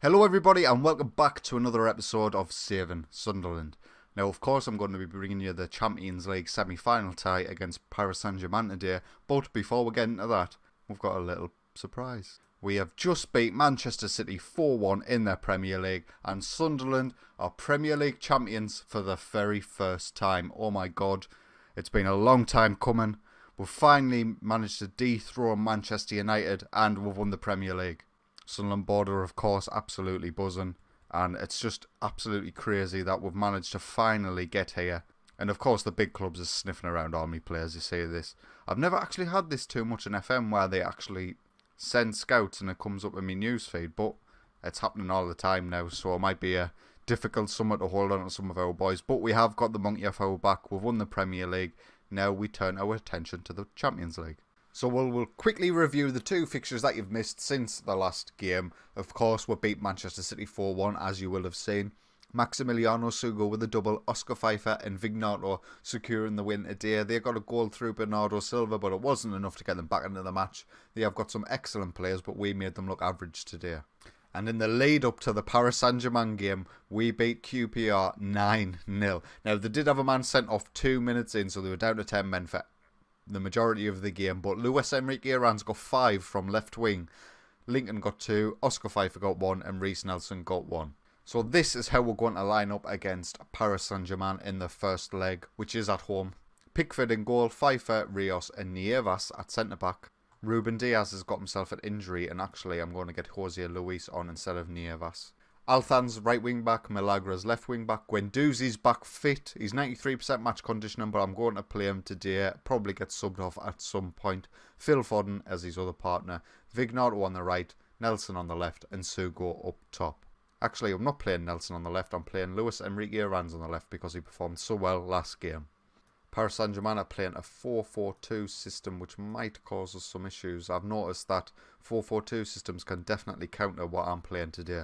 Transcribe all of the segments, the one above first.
Hello everybody and welcome back to another episode of Saving Sunderland. Now of course I'm going to be bringing you the Champions League semi-final tie against Paris Saint-Germain today, but before we get into that, we've got a little surprise. We have just beat Manchester City 4-1 in their Premier League, and Sunderland are Premier League champions for the very first time. Oh my god, it's been a long time coming. We've finally managed to dethrone Manchester United and we've won the Premier League. Sunderland board are of course absolutely buzzing, and it's just absolutely crazy that we've managed to finally get here. And of course the big clubs are sniffing around army players, you see this. I've never actually had this too much in FM where they actually send scouts and it comes up in my newsfeed, but it's happening all the time now, so it might be a difficult summer to hold on to some of our boys. But we have got the monkey off our back, we've won the Premier League, now we turn our attention to the Champions League. So we'll quickly review the two fixtures that you've missed since the last game. Of course, we beat Manchester City 4-1, as you will have seen. Maximiliano Sugo with a double, Oscar Pfeiffer and Vignato securing the win today. They got a goal through Bernardo Silva, but it wasn't enough to get them back into the match. They have got some excellent players, but we made them look average today. And in the lead up to the Paris Saint-Germain game, we beat QPR 9-0. Now, they did have a man sent off 2 minutes in, so they were down to 10 men for the majority of the game, but Luis Enrique Aran's got 5 from left wing, Lincoln got 2, Oscar Pfeiffer got 1 and Reiss Nelson got 1. So this is how we're going to line up against Paris Saint-Germain in the first leg, which is at home. Pickford in goal, Pfeiffer, Rios and Nievas at centre back. Ruben Diaz has got himself an injury, and actually I'm going to get Jose Luis on instead of Nievas. Althan's right wing back, Milagra's left wing back, Guendouzi's back fit. He's 93% match conditioning, but I'm going to play him today. Probably get subbed off at some point. Phil Foden as his other partner, Vignato on the right, Nelson on the left, and Sugo up top. Actually, I'm not playing Nelson on the left, I'm playing Luis Enrique Aran's on the left because he performed so well last game. Paris Saint-Germain are playing a 4-4-2 system, which might cause us some issues. I've noticed that 4-4-2 systems can definitely counter what I'm playing today.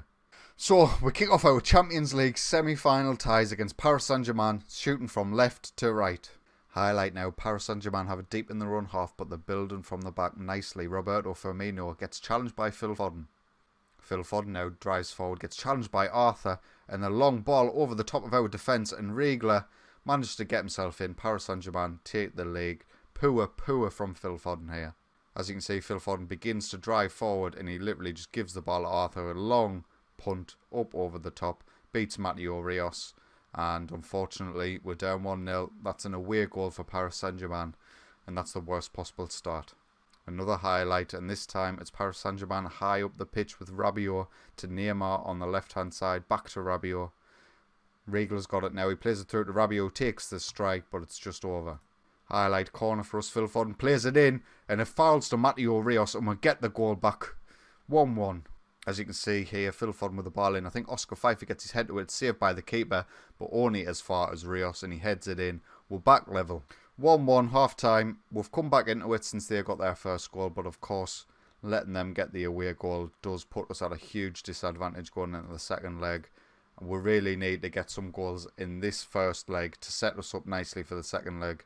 So, we kick off our Champions League semi-final ties against Paris Saint-Germain, shooting from left to right. Highlight now, Paris Saint-Germain have it deep in their own half, but they're building from the back nicely. Roberto Firmino gets challenged by Phil Foden. Phil Foden now drives forward, gets challenged by Arthur, and a long ball over the top of our defence, and Riegler managed to get himself in. Paris Saint-Germain take the league. Poor from Phil Foden here. As you can see, Phil Foden begins to drive forward, and he literally just gives the ball to Arthur, a long punt up over the top, beats Matteo Rios, and unfortunately we're down 1-0. That's an away goal for Paris Saint-Germain, and that's the worst possible start. Another highlight, and this time it's Paris Saint-Germain high up the pitch with Rabiot to Neymar on the left hand side, back to Rabiot. Riegler's got it now, he plays it through to Rabiot, takes the strike, but it's just over. Highlight corner for us, Phil Foden plays it in, and it fouls to Matteo Rios, and we'll get the goal back. 1-1. As you can see here, Phil Foden with the ball in. I think Oscar Pfeiffer gets his head to it, saved by the keeper, but only as far as Rios, and he heads it in. We're back level. 1-1, half time. We've come back into it since they got their first goal, but of course, letting them get the away goal does put us at a huge disadvantage going into the second leg. And we really need to get some goals in this first leg to set us up nicely for the second leg.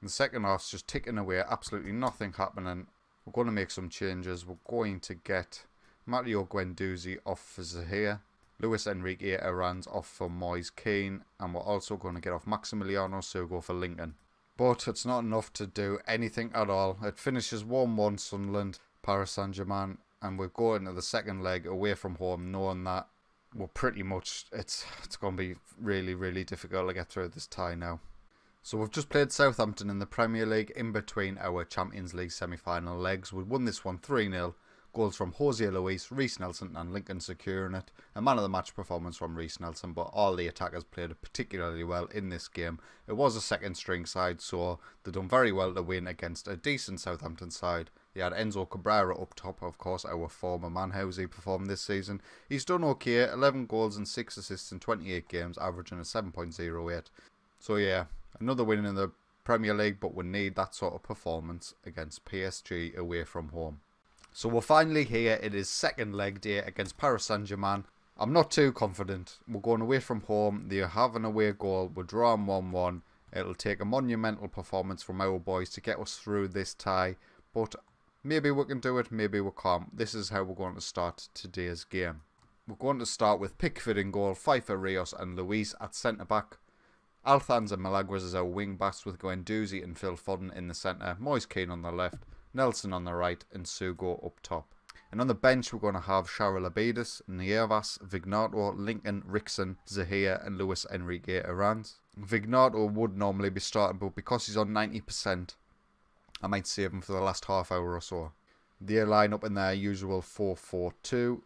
The second half's just ticking away, absolutely nothing happening. We're going to make some changes. We're going to get Matteo Guendouzi off for Zahir, Luis Enrique Aran's off for Moise Kean, and we're also going to get off Maximiliano Sugo for Lincoln. But it's not enough to do anything at all. It finishes 1-1 Sunderland, Paris Saint-Germain, and we're going to the second leg away from home knowing that we're pretty much, it's going to be really difficult to get through this tie now. So we've just played Southampton in the Premier League in between our Champions League semi-final legs. We won this one 3-0. Goals from Jose Luis, Reiss Nelson and Lincoln securing it. A man of the match performance from Reiss Nelson, but all the attackers played particularly well in this game. It was a second string side, so they done very well to win against a decent Southampton side. They had Enzo Cabrera up top, of course, our former man. How's he performed this season? He's done okay, 11 goals and 6 assists in 28 games, averaging a 7.08. So yeah, another win in the Premier League, but we need that sort of performance against PSG away from home. So we're finally here. It is second leg day against Paris Saint-Germain. I'm not too confident. We're going away from home. They have an away goal. We're drawing 1-1. It'll take a monumental performance from our boys to get us through this tie. But maybe we can do it, maybe we can't. This is how we're going to start today's game. We're going to start with Pickford in goal, Pfeiffer, Rios and Luis at centre-back. Althans and Milagros as our wing-backs with Guendouzi and Phil Foden in the centre, Moise Kean on the left, Nelson on the right and Sugo up top. And on the bench we're going to have Sharal Abidis, Nievas, Vignato, Lincoln, Rickson, Zahir and Luis Enrique Arans. Vignato would normally be starting, but because he's on 90%, I might save him for the last half hour or so. They line up in their usual 4-4-2.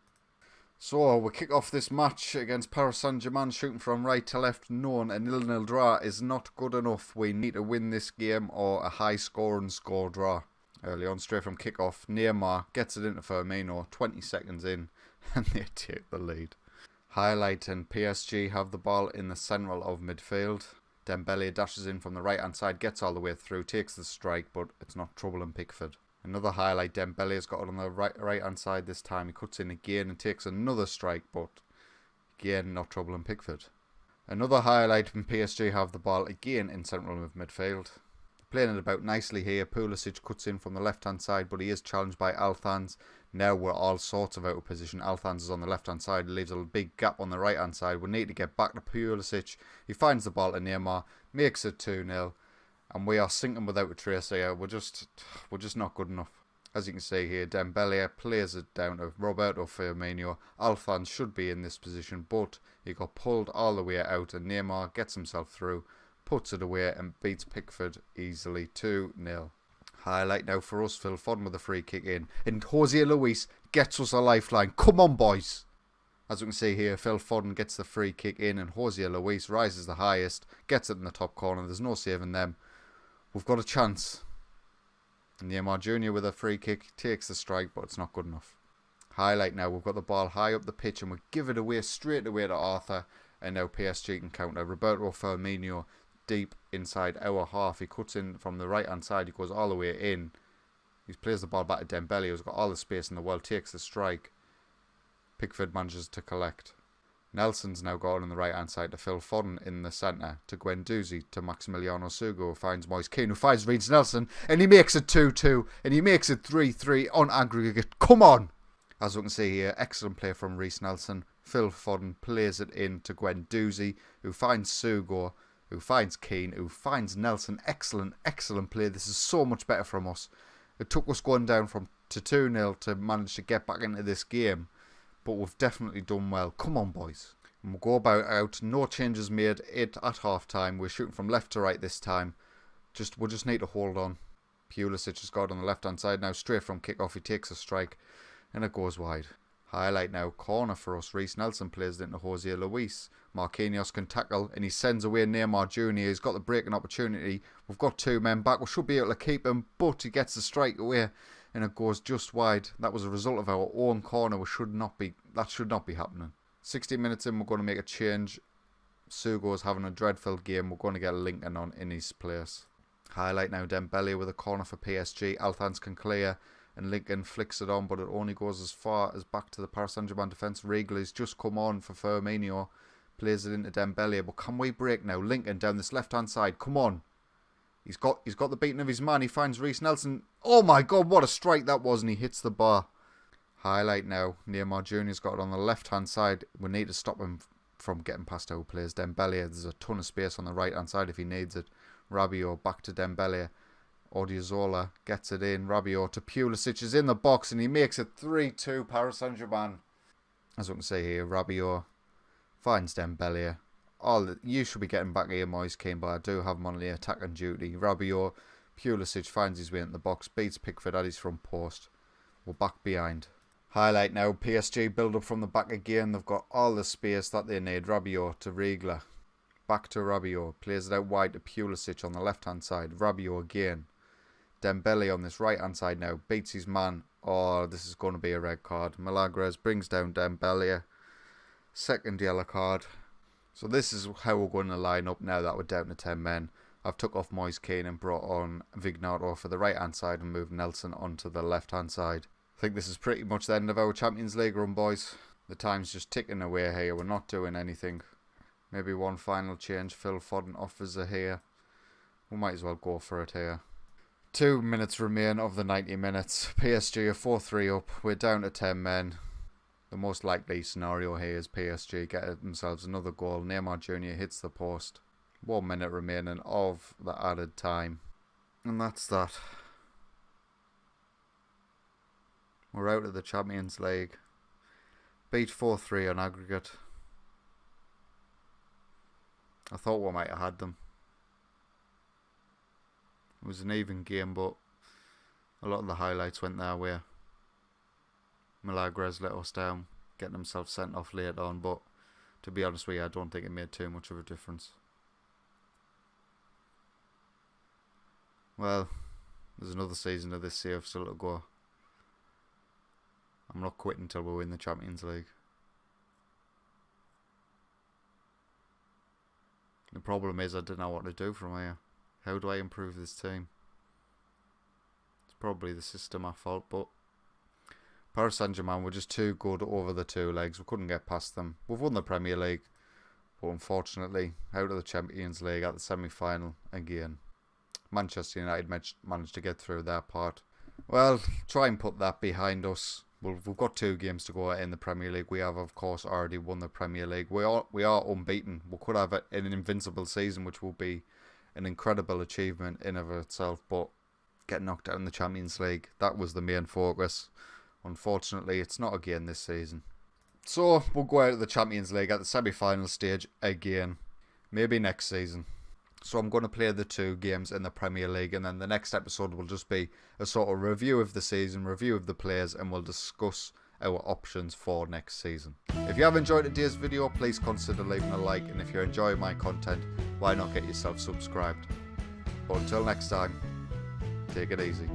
So we kick off this match against Paris Saint-Germain, shooting from right to left, known a 0-0 draw is not good enough. We need to win this game or a high scoring score draw. Early on, straight from kick-off, Neymar gets it into Firmino, 20 seconds in, and they take the lead. Highlight, and PSG have the ball in the central of midfield. Dembele dashes in from the right-hand side, gets all the way through, takes the strike, but it's not troubling Pickford. Another highlight, Dembele has got it on the right-hand side this time. He cuts in again and takes another strike, but again, not troubling Pickford. Another highlight, when PSG have the ball again in central of midfield. Playing it about nicely here. Pulisic cuts in from the left-hand side, but he is challenged by Althans. Now we're all sorts of out of position. Althans is on the left-hand side. It leaves a big gap on the right-hand side. We need to get back to Pulisic. He finds the ball to Neymar, makes it 2-0. And we are sinking without a trace here. We're just not good enough. As you can see here, Dembele plays it down to Roberto Firmino. Althans should be in this position, but he got pulled all the way out, and Neymar gets himself through, puts it away and beats Pickford easily 2-0. Highlight now for us, Phil Foden with a free kick in. And Jose Luis gets us a lifeline. Come on, boys. As we can see here, Phil Foden gets the free kick in and Jose Luis rises the highest, gets it in the top corner. There's no saving them. We've got a chance. And Neymar Jr. with a free kick takes the strike, but it's not good enough. Highlight now, we've got the ball high up the pitch and we give it away straight away to Arthur. And now PSG can counter. Roberto Firmino deep inside our half. He cuts in from the right hand side. He goes all the way in. He plays the ball back to Dembele, who's got all the space in the world, takes the strike. Pickford manages to collect. Nelson's now got on the right hand side to Phil Foden in the centre, to Guendouzi, to Maximiliano Sugo, who finds Moise Kean, who finds Reids Nelson, and he makes it 2-2, and he makes it 3-3 on aggregate. Come on! As we can see here, excellent play from Reids Nelson. Phil Foden plays it in to Guendouzi, who finds Sugo, who finds Keane, who finds Nelson. Excellent, excellent play. This is so much better from us. It took us going down to 2-0 to manage to get back into this game, but we've definitely done well. Come on, boys. And we'll go about out. No changes made at half time. We're shooting from left to right this time. We'll just need to hold on. Pulisic has got on the left hand side now. Straight from kick-off, he takes a strike and it goes wide. Highlight now, corner for us. Reids Nelson plays it into Jose Luis. Marquinhos can tackle and he sends away Neymar Jr. He's got the breaking opportunity. We've got two men back. We should be able to keep him, but he gets the strike away and it goes just wide. That was a result of our own corner. That should not be happening. 60 minutes in, we're going to make a change. Sugo's having a dreadful game. We're going to get Lincoln on in his place. Highlight now, Dembele with a corner for PSG. Althans can clear and Lincoln flicks it on, but it only goes as far as back to the Paris Saint-Germain defence. Riegler's just come on for Firmino. Plays it into Dembele, but can we break now? Lincoln down this left-hand side. Come on. He's got the beating of his man. He finds Reids Nelson. Oh my God, what a strike that was, and he hits the bar. Highlight now. Neymar Jr.'s got it on the left-hand side. We need to stop him from getting past our players. Dembele, there's a ton of space on the right-hand side if he needs it. Rabiot back to Dembele. Odriozola gets it in. Rabiot to Pulisic is in the box and he makes it 3-2 Paris Saint-Germain. As we can see here, Rabiot finds Dembele. You should be getting back here, Moise Kean, but I do have him on the attacking duty. Rabiot, Pulisic finds his way into the box, beats Pickford at his front post. We're back behind. Highlight now, PSG build up from the back again. They've got all the space that they need. Rabiot to Riegler. Back to Rabiot. Plays it out wide to Pulisic on the left hand side. Rabiot again. Dembele on this right hand side now. Beats his man. Oh, this is going to be a red card. Milagros brings down Dembele. Second yellow card. So this is how we're going to line up now that we're down to 10 men. I've took off Moise Kean and brought on Vignato for the right hand side and moved Nelson onto the left hand side. I think this is pretty much the end of our Champions League run, boys. The time's just ticking away here. We're not doing anything. Maybe one final change. Phil Foden offers it here. We might as well go for it here. 2 minutes remain of the 90 minutes. PSG are 4-3 up. We're down to 10 men. The most likely scenario here is PSG get themselves another goal. Neymar Jr. hits the post. 1 minute remaining of the added time. And that's that. We're out of the Champions League. Beat 4-3 on aggregate. I thought we might have had them. It was an even game, but a lot of the highlights went their way. Milagres let us down, getting himself sent off later on, but to be honest with you, I don't think it made too much of a difference. Well, there's another season of this CF still to go. I'm not quitting until we win the Champions League. The problem is I don't know what to do from here. How do I improve this team? It's probably the system at fault, but Paris Saint-Germain were just too good over the two legs. We couldn't get past them. We've won the Premier League, but unfortunately out of the Champions League at the semi-final again. Manchester United managed to get through their part. Well, try and put that behind us. We've got 2 games to go in the Premier League. We have, of course, already won the Premier League. We are unbeaten. We could have an invincible season, which will be an incredible achievement in of itself. But getting knocked out in the Champions League, that was the main focus. Unfortunately, it's not again this season. So we'll go out of the Champions League at the semi-final stage again. Maybe next season. So I'm going to play the 2 games in the Premier League, and then the next episode will just be a sort of review of the season, review of the players, and we'll discuss our options for next season. If you have enjoyed today's video, please consider leaving a like, and if you're enjoying my content, why not get yourself subscribed? But until next time, take it easy.